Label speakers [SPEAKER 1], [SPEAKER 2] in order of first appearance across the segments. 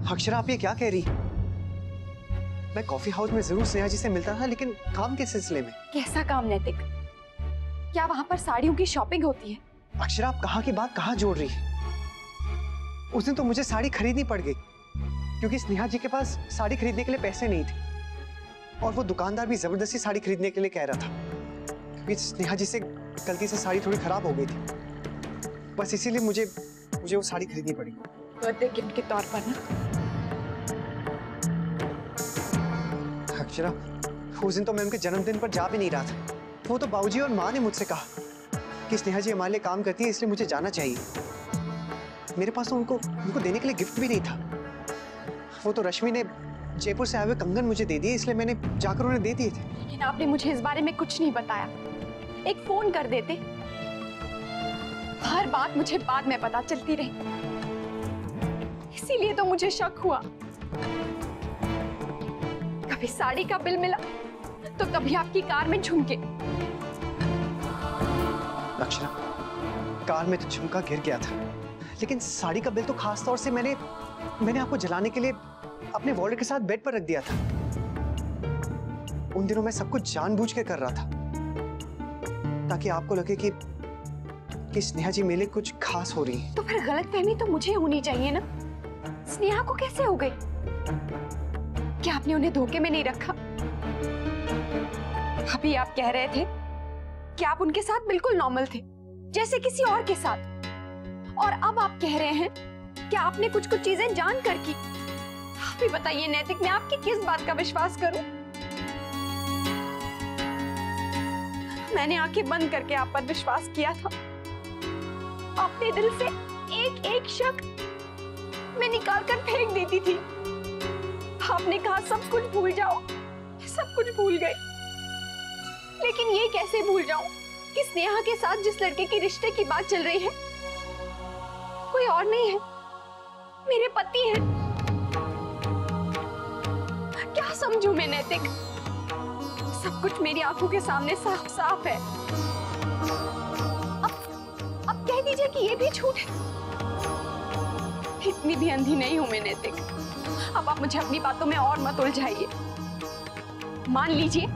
[SPEAKER 1] अक्षरा, आप ये क्या कह रही? मैं कॉफी हाउस में जरूर स्नेहा जी से मिलता था, लेकिन काम के सिलसिले में।
[SPEAKER 2] कैसा काम नैतिक? क्या वहां पर साड़ियों की शॉपिंग होती है?
[SPEAKER 1] अक्षरा, आप कहाँ की बात कहाँ जोड़ रही है? उस दिन तो मुझे साड़ी खरीदनी पड़ गई क्योंकि स्नेहा जी के पास साड़ी खरीदने के लिए पैसे नहीं थे, और वो दुकानदार भी जबरदस्ती साड़ी खरीदने के लिए कह रहा था क्योंकि स्नेहा जी से गलती से साड़ी थोड़ी खराब हो गई थी। बस इसीलिए मुझे वो साड़ी खरीदनी पड़ी।
[SPEAKER 2] बर्थडे गिफ्ट के तौर पर ना?
[SPEAKER 1] अक्षरा, उस दिन तो मैं उनके जन्मदिन पर जा भी नहीं रहा था। वो तो बाबूजी और माँ ने मुझसे कहा कि स्नेहा जी हमारे लिए काम करती है, इसलिए मुझे जाना चाहिए। मेरे पास तो उनको देने के लिए गिफ्ट भी नहीं था। वो तो रश्मि ने जयपुर से आए हुए कंगन मुझे दे दिए, इसलिए मैंने जाकर उन्हें दे दिए थे।
[SPEAKER 2] लेकिन आपने मुझे इस बारे में कुछ नहीं बताया। एक फोन कर देते। हर बात मुझे बाद में पता चलती रही, इसीलिए तो मुझे शक हुआ। कभी साड़ी का बिल मिला तो कभी आपकी कार में झुमके।
[SPEAKER 1] अक्षरा, कार में तो झुमका गिर गया था, लेकिन साड़ी का बिल तो खास तौर से मैंने आपको जलाने के लिए अपने वॉलेट के साथ बेड पर रख दिया था। उन दिनों मैं सब कुछ जानबूझ के कर रहा था ताकि आपको लगे कि स्नेहा जी मेरे लिए कुछ खास हो रही है।
[SPEAKER 2] तो फिर गलतफहमी तो मुझे होनी चाहिए ना? स्नेहा को कैसे हो गई? क्या आपने उन्हें धोखे में नहीं रखा? अभी आप कह रहे थे कि आप उनके साथ बिल्कुल नॉर्मल थे, जैसे किसी और के साथ, और अब आप कह रहे हैं कि आपने कुछ चीजें जान कर की। आप ही बताइए नैतिक, मैं आपकी किस बात का विश्वास करूं? मैंने आंखें बंद करके आप पर विश्वास किया था। अपने दिल से एक एक शक मैं निकाल कर फेंक देती थी। आपने कहा सब कुछ भूल जाओ, सब कुछ भूल गए। लेकिन ये कैसे भूल जाऊं कि स्नेहा के साथ जिस लड़के के रिश्ते की बात चल रही है कोई और नहीं है, मेरे पति हैं। क्या समझूं मैं नैतिक? सब कुछ मेरी आंखों के सामने साफ साफ है। अब कह दीजिए कि ये भी झूठ है। इतनी भी अंधी नहीं हूं मैं नैतिक। अब आप मुझे अपनी बातों में और मत उलझाइए। मान लीजिए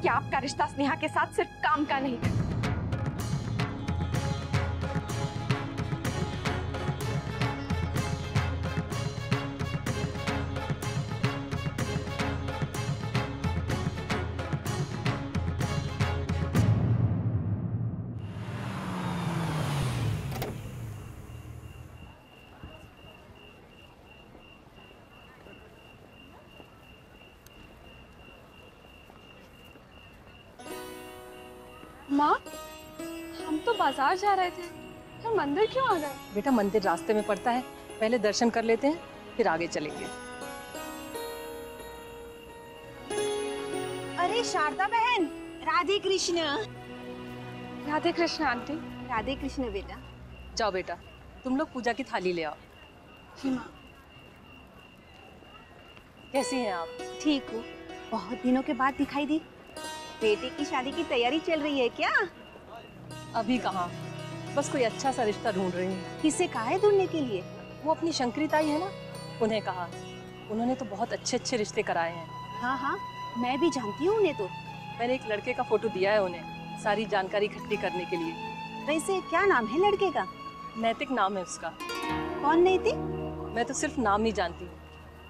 [SPEAKER 2] कि आपका रिश्ता स्नेहा के साथ सिर्फ काम का नहीं था। माँ, हम तो बाजार जा रहे थे, तो मंदिर क्यों आ गए?
[SPEAKER 3] बेटा, मंदिर रास्ते में पड़ता है, पहले दर्शन कर लेते हैं, फिर आगे चलेंगे।
[SPEAKER 4] अरे शारदा बहन, राधे कृष्ण।
[SPEAKER 2] राधे कृष्ण आंटी।
[SPEAKER 4] राधे कृष्ण बेटा।
[SPEAKER 3] जाओ बेटा, तुम लोग पूजा की थाली ले आओ। कैसी हैं आप?
[SPEAKER 4] ठीक हूँ। बहुत दिनों के बाद दिखाई दी। बेटे की शादी की तैयारी चल रही है क्या?
[SPEAKER 3] अभी कहाँ, बस कोई अच्छा सा रिश्ता ढूंढ रही हूँ।
[SPEAKER 4] किसे कहा है ढूंढने के लिए?
[SPEAKER 3] वो अपनी शंकरी ताई है ना, उन्हें कहा। उन्होंने तो बहुत अच्छे अच्छे रिश्ते कराए हैं।
[SPEAKER 4] हाँ हाँ, मैं भी जानती हूँ उन्हें। तो
[SPEAKER 3] मैंने एक लड़के का फोटो दिया है उन्हें, सारी जानकारी इकट्ठी करने के लिए।
[SPEAKER 4] वैसे क्या नाम है लड़के का?
[SPEAKER 3] नैतिक नाम है उसका।
[SPEAKER 4] कौन नैतिक?
[SPEAKER 3] मैं तो सिर्फ नाम नहीं जानती,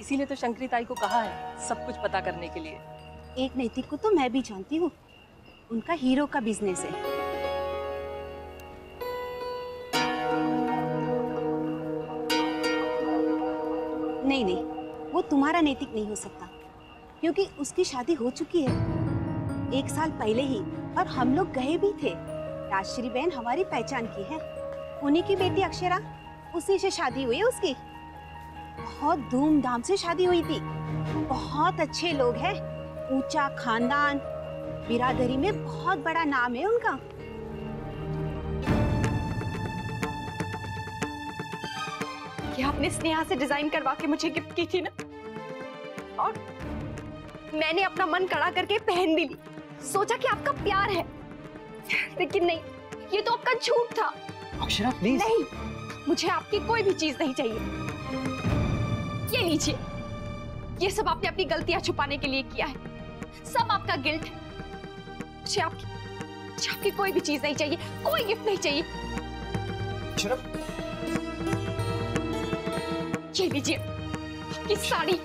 [SPEAKER 3] इसीलिए तो शंकरी ताई को कहा है सब कुछ पता करने के लिए।
[SPEAKER 4] एक नैतिक को तो मैं भी जानती हूँ, उनका हीरो का बिजनेस है। नहीं नहीं, वो तुम्हारा नैतिक नहीं हो सकता, क्योंकि उसकी शादी हो चुकी है 1 साल पहले ही, और हम लोग गए भी थे। राजश्री बहन हमारी पहचान की है, उन्हीं की बेटी अक्षरा, उसी से शादी हुई है उसकी। बहुत धूमधाम से शादी हुई थी। बहुत अच्छे लोग हैं, ऊंचा खानदान, बिरादरी में बहुत बड़ा नाम है उनका।
[SPEAKER 2] ये आपने स्नेहा से डिजाइन करवा के मुझे गिफ्ट की थी ना, और मैंने अपना मन कड़ा करके पहन भी ली। सोचा कि आपका प्यार है, लेकिन नहीं, ये तो आपका झूठ था।
[SPEAKER 1] अक्षरा प्लीज।
[SPEAKER 2] नहीं, मुझे आपकी कोई भी चीज नहीं चाहिए। ये लीजिए, ये सब आपने अपनी गलतियां छुपाने के लिए किया है। सब आपका गिल्ट है। मुझे आपकी कोई भी चीज नहीं चाहिए, कोई गिफ्ट नहीं चाहिए। ये लीजिए आपकी साड़ी,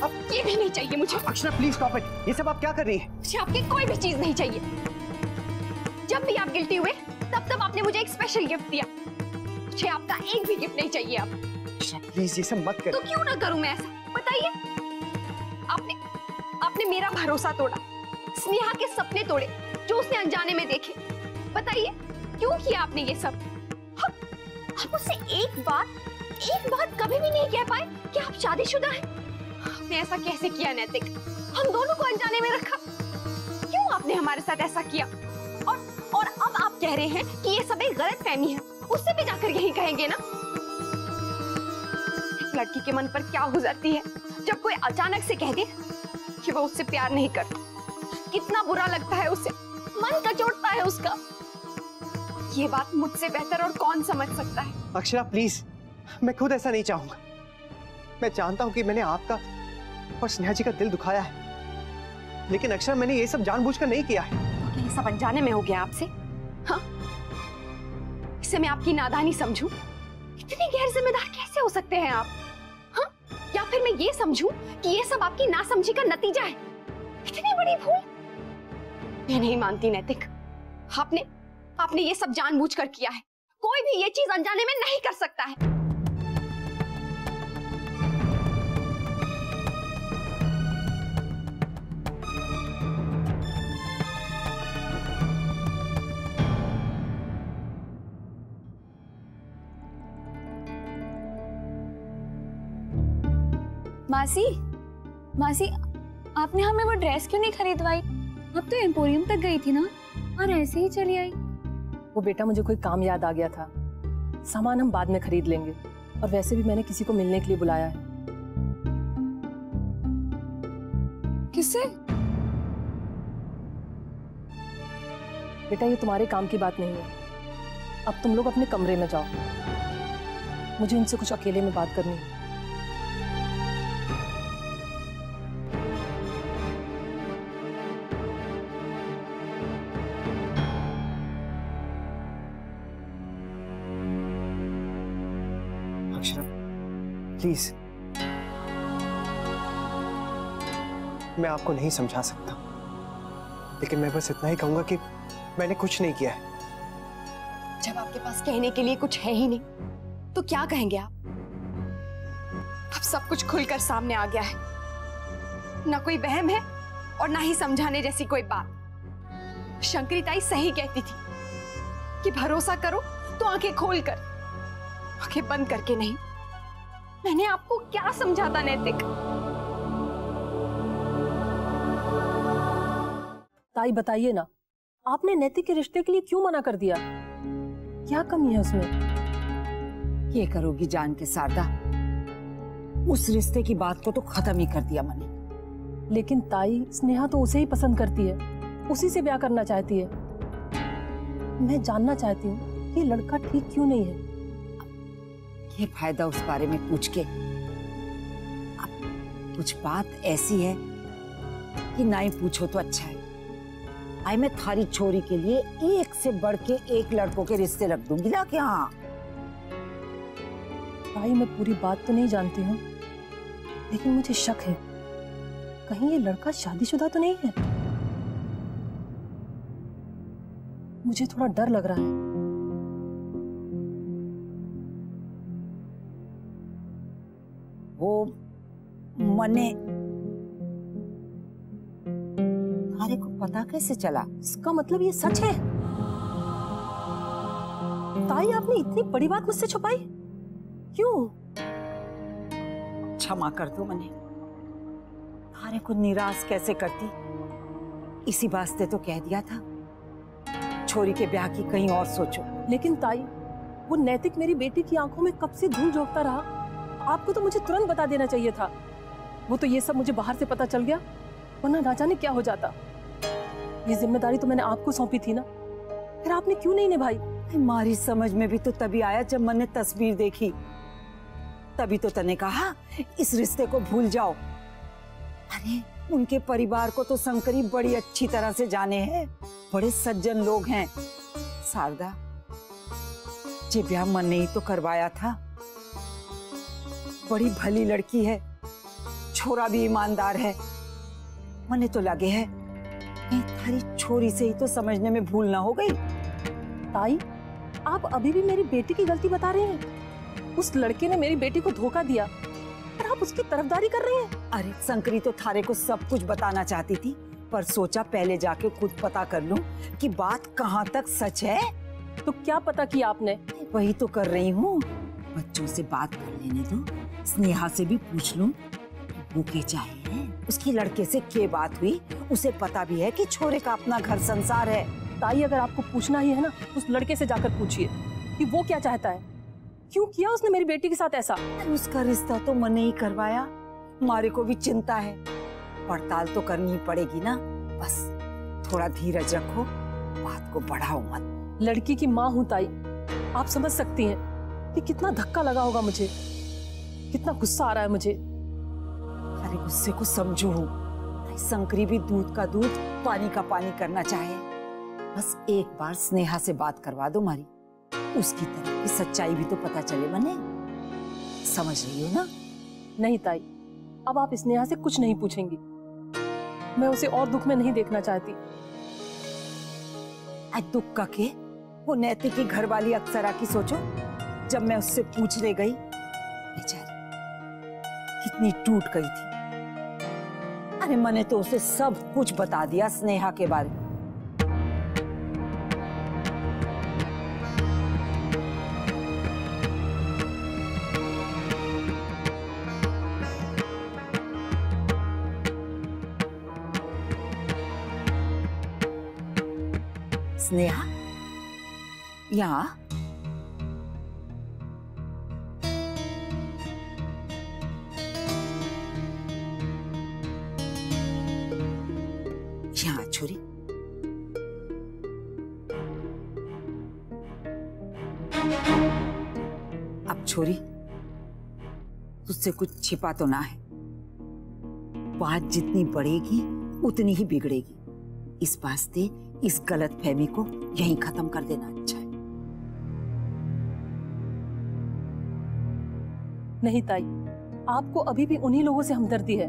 [SPEAKER 2] अब ये भी नहीं चाहिए मुझे।
[SPEAKER 1] Akshara please stop it. ये सब आप क्या कर रही हैं?
[SPEAKER 2] मुझे आपकी कोई भी चीज नहीं चाहिए। जब भी आप गिल्टी हुए तब आपने मुझे एक स्पेशल गिफ्ट दिया। मुझे आपका एक भी गिफ्ट नहीं चाहिए अब।
[SPEAKER 1] अक्षरा प्लीज ये सब मत कर।
[SPEAKER 2] तो क्यों ना करूं मैं ऐसा, बताइए। आपने मेरा भरोसा तोड़ा, स्नेहा के सपने तोड़े जो उसने अनजाने में देखे। बताइए क्यों किया आपने ये सब? आप उससे एक बात कभी भी नहीं कह पाए कि आप शादीशुदा हैं। आपने ऐसा कैसे किया नैतिक? हम दोनों को अनजाने में रखा। क्यों आपने हमारे साथ ऐसा किया? और अब आप कह रहे हैं कि ये सब एक गलतफहमी है। उससे भी जाकर यही कहेंगे ना? एक लड़की के मन पर क्या गुजरती है जब कोई अचानक से कह दे कि वो उससे प्यार नहीं करता। कितना बुरा लगता है उसे, मन कचोटता है उसका। ये बात मुझसे बेहतर और कौन समझ सकता है?
[SPEAKER 1] अक्षरा प्लीज, मैं खुद ऐसा नहीं चाहूंगा। मैं जानता हूं कि मैंने आपका और स्नेहा जी का दिल दुखाया है, लेकिन अक्षरा मैंने ये सब जानबूझकर नहीं किया है।
[SPEAKER 2] तो ये सब अनजाने में हो गया आपसे? हाँ, इसे मैं आपकी नादानी समझूं? इतने गैर जिम्मेदार कैसे हो सकते हैं आप? हाँ, या फिर मैं ये समझूं कि ये सब आपकी नासमझी का नतीजा है? इतनी बड़ी भूल मैं नहीं मानती नैतिक। आपने ये सब जानबूझकर किया है। कोई भी ये चीज अनजाने में नहीं कर सकता है।
[SPEAKER 5] मासी, आपने हमें वो ड्रेस क्यों नहीं खरीदवाई? अब तो एम्पोरियम तक गई थी ना, और ऐसे ही चली आई।
[SPEAKER 3] वो बेटा मुझे कोई काम याद आ गया था, सामान हम बाद में खरीद लेंगे। और वैसे भी मैंने किसी को मिलने के लिए बुलाया है।
[SPEAKER 5] किससे?
[SPEAKER 3] बेटा ये तुम्हारे काम की बात नहीं है। अब तुम लोग अपने कमरे में जाओ, मुझे उनसे कुछ अकेले में बात करनी है।
[SPEAKER 1] अक्षरा प्लीज, मैं आपको नहीं समझा सकता, लेकिन मैं बस इतना ही कहूंगा कि मैंने कुछ नहीं किया है।
[SPEAKER 2] जब आपके पास कहने के लिए कुछ है ही नहीं तो क्या कहेंगे आप? अब सब कुछ खुलकर सामने आ गया है। ना कोई वहम है और ना ही समझाने जैसी कोई बात। शंकरी ताई सही कहती थी कि भरोसा करो तो आंखें खोलकर, आंखें बंद करके नहीं। मैंने आपको क्या समझाता नैतिक?
[SPEAKER 3] ताई बताइए ना, आपने नैतिक के रिश्ते के लिए क्यों मना कर दिया? क्या कमी है उसमें?
[SPEAKER 6] ये करोगी जान के शारदा? उस रिश्ते की बात को तो खत्म ही कर दिया मैंने।
[SPEAKER 3] लेकिन ताई, स्नेहा तो उसे ही पसंद करती है, उसी से ब्याह करना चाहती है। मैं जानना चाहती हूँ कि लड़का ठीक क्यों नहीं है।
[SPEAKER 6] ये फायदा उस बारे में पूछ के? अब कुछ बात ऐसी है कि ना ही पूछो तो अच्छा है। आई मैं थारी छोरी के लिए एक से बढ़ के एक लड़कों के रिश्ते रख दूंगी ना क्या?
[SPEAKER 3] ताई मैं पूरी बात तो नहीं जानती हूँ, लेकिन मुझे शक है कहीं ये लड़का शादीशुदा तो नहीं है। मुझे थोड़ा डर लग रहा है।
[SPEAKER 6] वो मने तुम्हारे को पता कैसे चला?
[SPEAKER 3] इसका मतलब ये सच है? ताई आपने इतनी बड़ी बात मुझसे छुपाई क्यों?
[SPEAKER 6] क्षमा कर दो मने, तुम्हारे को निराश कैसे करती, इसी वास्ते तो कह दिया था छोरी के ब्याह की कहीं और सोचो।
[SPEAKER 3] लेकिन ताई, वो नैतिक मेरी बेटी की आंखों में कब से धूल झोंकता रहा। आपको तो मुझे तुरंत बता देना चाहिए था। वो तो ये सब मुझे बाहर से पता चल गया, वरना ना जाने क्या हो जाता। ये जिम्मेदारी तो मैंने आपको सौंपी थी ना, फिर आपने क्यों नहीं निभाई?
[SPEAKER 6] हमारी समझ में भी तो तभी आया जब मैंने तस्वीर देखी। तभी तो तने कहा इस रिश्ते को भूल जाओ। अरे उनके परिवार को तो शंकरी बड़ी अच्छी तरह से जाने हैं, बड़े सज्जन लोग हैं। शारदा, जे ब्याह मन ने ही तो करवाया था। बड़ी भली लड़की है, छोरा भी ईमानदार है। मने तो लगे है कहीं थारी छोरी से ही तो समझने में भूल ना हो गई।
[SPEAKER 3] ताई, आप अभी भी मेरी बेटी की गलती बता रहे हैं। उस लड़के ने मेरी बेटी को धोखा दिया और आप उसकी तरफदारी कर रहे हैं।
[SPEAKER 6] अरे शंकरी तो थारे को सब कुछ बताना चाहती थी, पर सोचा पहले जाके खुद पता कर लूं कि बात कहाँ तक सच है।
[SPEAKER 3] तो क्या पता किया आपने?
[SPEAKER 6] वही तो कर रही हूँ। बच्चों से बात कर लेने दो, स्नेहा से भी पूछ लूं वो के चाहिए, उसकी लड़के से क्या बात हुई, उसे पता भी है कि छोरे का अपना घर संसार है।
[SPEAKER 3] ताई, अगर आपको पूछना ही है ना, उस लड़के से जाकर पूछिए कि वो क्या चाहता है, क्यों किया उसने मेरी बेटी के साथ ऐसा।
[SPEAKER 6] उसका रिश्ता तो मन ही करवाया, हमारे को भी चिंता है, पड़ताल तो करनी ही पड़ेगी ना। बस थोड़ा धीरज रखो, बात को बढ़ाओ मत।
[SPEAKER 3] लड़की की माँ हूँ ताई, आप समझ सकती हैं कि कितना धक्का लगा होगा मुझे, कितना गुस्सा आ रहा है मुझे।
[SPEAKER 6] अरे गुस्से को समझो, शंकरी भी दूध का दूध पानी का पानी करना चाहे। बस एक बार स्नेहा से बात करवा दो मारी, उसकी तरफ की सच्चाई भी तो पता चले। मने समझ रही हो ना?
[SPEAKER 3] नहीं ताई, अब आप स्नेहा से कुछ नहीं पूछेंगी। मैं उसे और दुख में नहीं देखना चाहती।
[SPEAKER 6] आज दुख का के वो नैतिक की घर वाली अक्सरा की सोचो, जब मैं उससे पूछने गई बेचारी कितनी टूट गई थी। अरे मैंने तो उसे सब कुछ बता दिया स्नेहा के बारे में। स्नेहा, यहाँ छोरी। अब छोरी, तुझसे कुछ छिपा तो ना है। बात जितनी बढ़ेगी उतनी ही बिगड़ेगी। इस वास्ते इस गलत फहमी को यहीं खत्म कर देना अच्छा है।
[SPEAKER 3] नहीं ताई, आपको अभी भी उन्हीं लोगों से हमदर्दी है।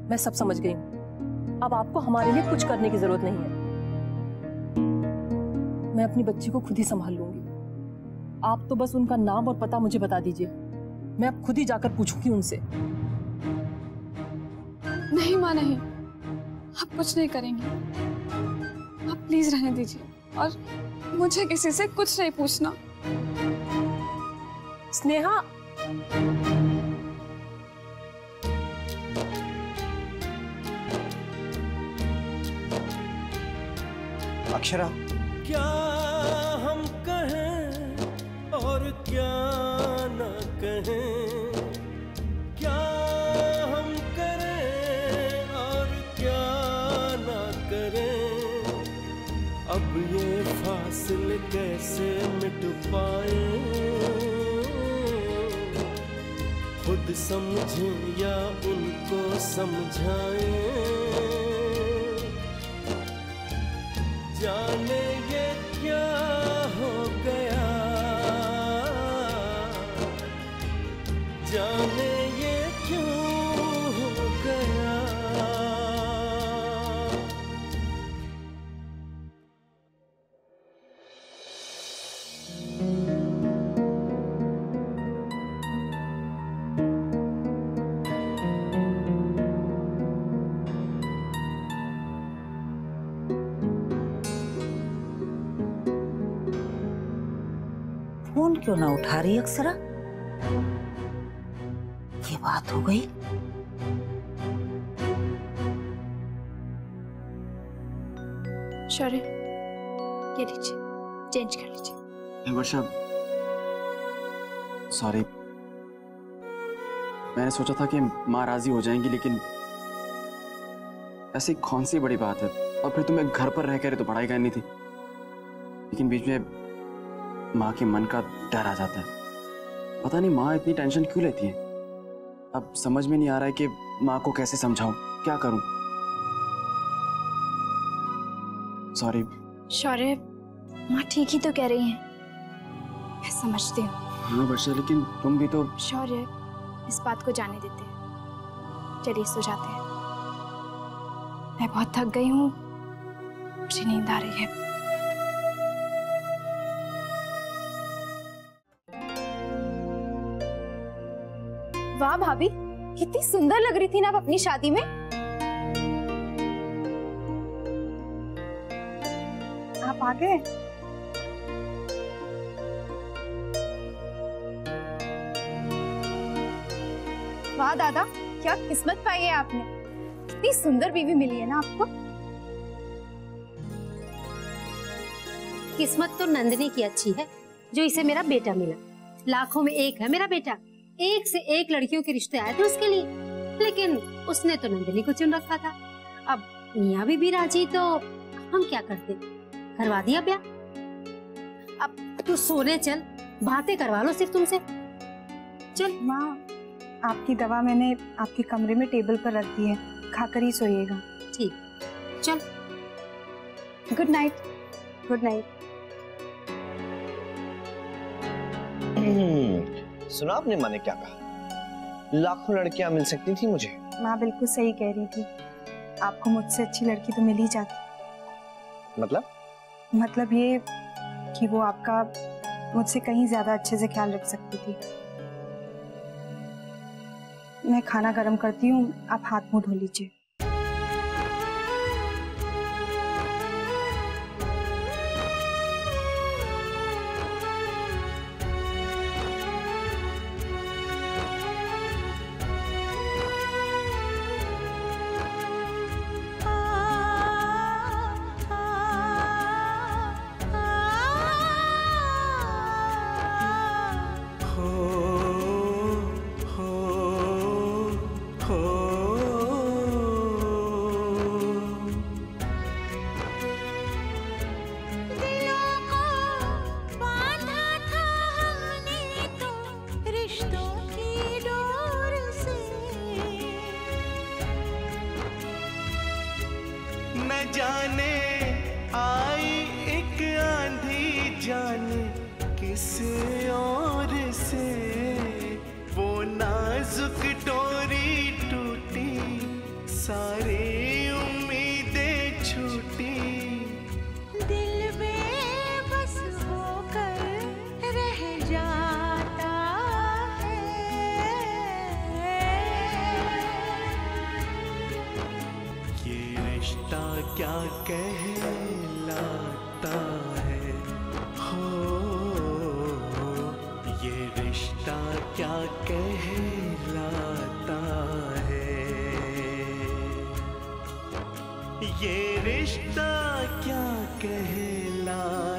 [SPEAKER 3] मैं सब समझ गई हूँ। अब आपको हमारे लिए कुछ करने की जरूरत नहीं है। मैं अपनी बच्ची को खुद ही संभाल लूंगी। आप तो बस उनका नाम और पता मुझे बता दीजिए, मैं अब खुद ही जाकर पूछूंगी उनसे।
[SPEAKER 5] नहीं माँ, नहीं, आप कुछ नहीं करेंगी। आप प्लीज रहने दीजिए और मुझे किसी से कुछ नहीं पूछना।
[SPEAKER 3] स्नेहा,
[SPEAKER 1] अक्षरा,
[SPEAKER 7] क्या हम कहें और क्या न कहें, क्या हम करें और क्या न करें, अब ये फासले कैसे मिट पाए, खुद समझें या उनको समझाएं, जाने ये क्या हो गया, जाने ये क्यों हो गया।
[SPEAKER 6] फोन क्यों ना उठा रही अक्सरा? ये बात हो गई।
[SPEAKER 2] शौर्य, ये लीजिए, चेंज कर लीजिए।
[SPEAKER 8] वर्षा, सॉरी, मैंने सोचा था कि माँ राजी हो जाएंगी, लेकिन ऐसी कौन सी बड़ी बात है। और फिर तुम्हें घर पर रह कर तो पढ़ाई करनी थी, लेकिन बीच में माँ के मन का डर आ जाता है। पता नहीं माँ इतनी टेंशन क्यों लेती है। अब समझ में नहीं आ रहा है कि माँ को कैसे समझाऊं, क्या करूं। सॉरी।
[SPEAKER 5] शौर्य, माँ ठीक ही तो कह रही हैं, मैं समझती हूँ।
[SPEAKER 8] हाँ वर्षा, लेकिन तुम भी तो।
[SPEAKER 5] शौर्य, इस बात को जाने देते हैं, चलिए सो जाते हैं। मैं बहुत थक गई हूँ, मुझे नींद आ रही है।
[SPEAKER 2] वाह भाभी, कितनी सुंदर लग रही थी ना आप अपनी शादी में। आप आ गए। वाह दादा, क्या किस्मत पाई है आपने, कितनी सुंदर बीवी मिली है ना आपको।
[SPEAKER 9] किस्मत तो नंदिनी की अच्छी है जो इसे मेरा बेटा मिला। लाखों में एक है मेरा बेटा, एक से एक लड़कियों के रिश्ते आए थे उसके लिए, लेकिन उसने तो नंदिनी को चुन रखा था। अब मियाँ भी राजी, तो हम क्या करते, करवा दिया ब्याह। अब तू सोने चल, बातें करवा लो सिर्फ तुमसे। चल।
[SPEAKER 2] माँ, आपकी दवा मैंने आपके कमरे में टेबल पर रख दी है, खाकर ही सोइएगा।
[SPEAKER 9] ठीक, चल।
[SPEAKER 2] Good night. Good night.
[SPEAKER 10] सुना आपने माँ ने क्या कहा? लाखों लड़कियां मिल सकती थी मुझे।
[SPEAKER 2] माँ बिल्कुल सही कह रही थी, आपको मुझसे अच्छी लड़की तो मिल ही जाती।
[SPEAKER 10] मतलब
[SPEAKER 2] ये कि वो आपका मुझसे कहीं ज्यादा अच्छे से ख्याल रख सकती थी। मैं खाना गर्म करती हूँ, आप हाथ मुंह धो लीजिए।
[SPEAKER 7] जाने आई एक आंधी, जाने किस और से वो नाजुक डोरी टूटी, सारी उम्मीदें छूटी।
[SPEAKER 11] दिल बेबस होकर रह जाता है,
[SPEAKER 7] ये रिश्ता क्या कहलाता है, हो ये रिश्ता क्या कहलाता है, ये रिश्ता क्या कहलाता